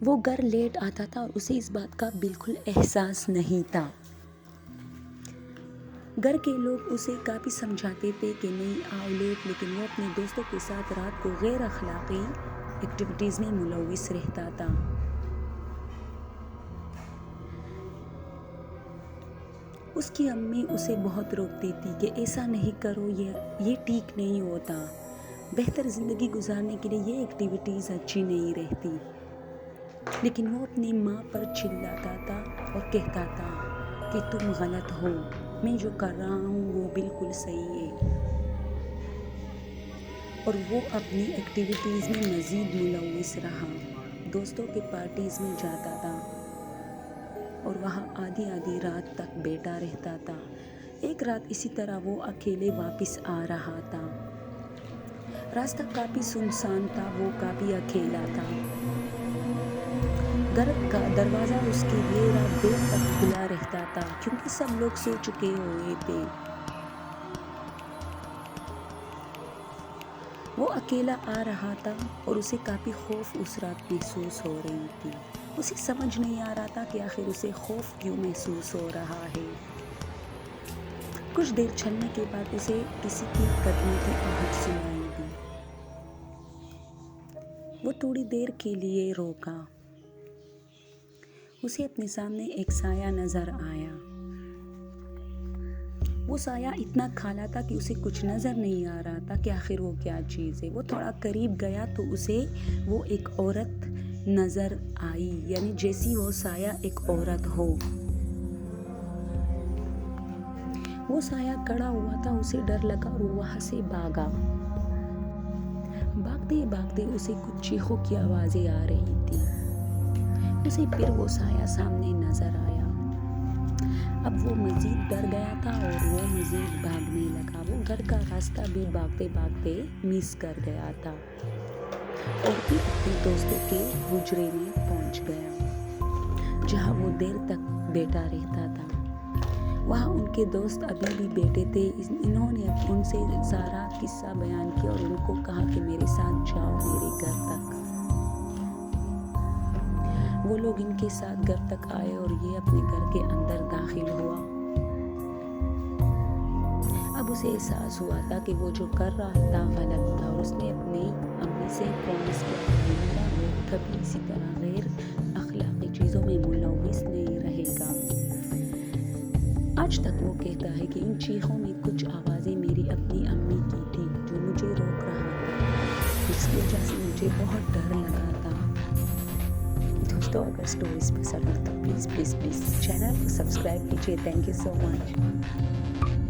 وہ گھر لیٹ آتا تھا اور اسے اس بات کا بالکل احساس نہیں تھا۔ گھر کے لوگ اسے کافی سمجھاتے تھے کہ نہیں آؤ لیٹ، لیکن وہ اپنے دوستوں کے ساتھ رات کو غیر اخلاقی ایکٹیویٹیز میں ملوث رہتا تھا۔ اس کی امی اسے بہت روکتی تھی کہ ایسا نہیں کرو، یہ ٹھیک نہیں ہوتا، بہتر زندگی گزارنے کے لیے یہ ایکٹیویٹیز اچھی نہیں رہتی، لیکن وہ اپنی ماں پر چلاتا تھا اور کہتا تھا کہ تم غلط ہو، میں جو کر رہا ہوں وہ بالکل صحیح ہے، اور وہ اپنی ایکٹیویٹیز میں مزید ملوث رہا، دوستوں کے پارٹیز میں جاتا تھا اور وہاں آدھی رات تک بیٹھا رہتا تھا۔ ایک رات اسی طرح وہ اکیلے واپس آ رہا تھا، راستہ کافی سنسان تھا، وہ کافی اکیلا تھا، گھر کا دروازہ اس کے لیے رات دیر تک کھلا رہتا تھا کیونکہ سب لوگ سو چکے ہوئے تھے۔ وہ اکیلا آ رہا تھا اور اسے کافی خوف اس رات محسوس ہو رہی تھی۔ اسے سمجھ نہیں آ رہا تھا کہ آخر اسے خوف کیوں محسوس ہو رہا ہے۔ کچھ دیر چلنے کے بعد اسے کسی کی قدموں کی آہٹ سنائی دی۔ وہ تھوڑی دیر کے لیے روکا، اسے اپنے سامنے ایک سایہ نظر آیا۔ وہ سایہ اتنا کالا تھا کہ اسے کچھ نظر نہیں آ رہا تھا کہ آخر وہ کیا چیز ہے۔ وہ تھوڑا قریب گیا تو اسے وہ ایک عورت نظر آئی، یعنی جیسی وہ سایہ ایک عورت ہو۔ وہ سایہ کھڑا ہوا تھا، اسے ڈر لگا اور وہ وہاں سے بھاگا۔ بھاگتے بھاگتے اسے کچھ چیخوں کی آوازیں آ رہی تھی۔ اسے پھر وہ سایہ سامنے نظر آیا۔ اب وہ مزید ڈر گیا تھا اور وہ مزید بھاگنے لگا۔ وہ گھر کا راستہ بھی بھاگتے بھاگتے مس کر گیا تھا اور پھر اپنے دوستوں کے حجرے میں پہنچ گیا جہاں وہ دیر تک بیٹھا رہتا تھا۔ وہاں ان کے دوست ابھی بھی بیٹھے تھے۔ انہوں نے ان سے سارا قصہ بیان کیا اور ان کو کہا کہ میرے ساتھ جاؤ میرے گھر تک۔ وہ لوگ ان کے ساتھ گھر تک آئے اور یہ اپنے گھر کے اندر داخل ہوا۔ اب اسے احساس ہوا تھا کہ وہ جو کر رہا تھا غلط تھا، اور اس نے اپنی امی سے پرومس کیا کہ وہ کبھی اسی طرح غیر اخلاقی چیزوں میں ملوث نہیں رہے گا۔ آج تک وہ کہتا ہے کہ ان چیخوں میں کچھ آوازیں میری اپنی امی کی تھی جو مجھے روک رہا تھا، جس کی وجہ سے مجھے بہت ڈر لگا تھا۔ دوستوں اگر سٹوریز پسند ہو تو پلیز چینل کو سبسکرائب کیجیے۔ Thank you so much.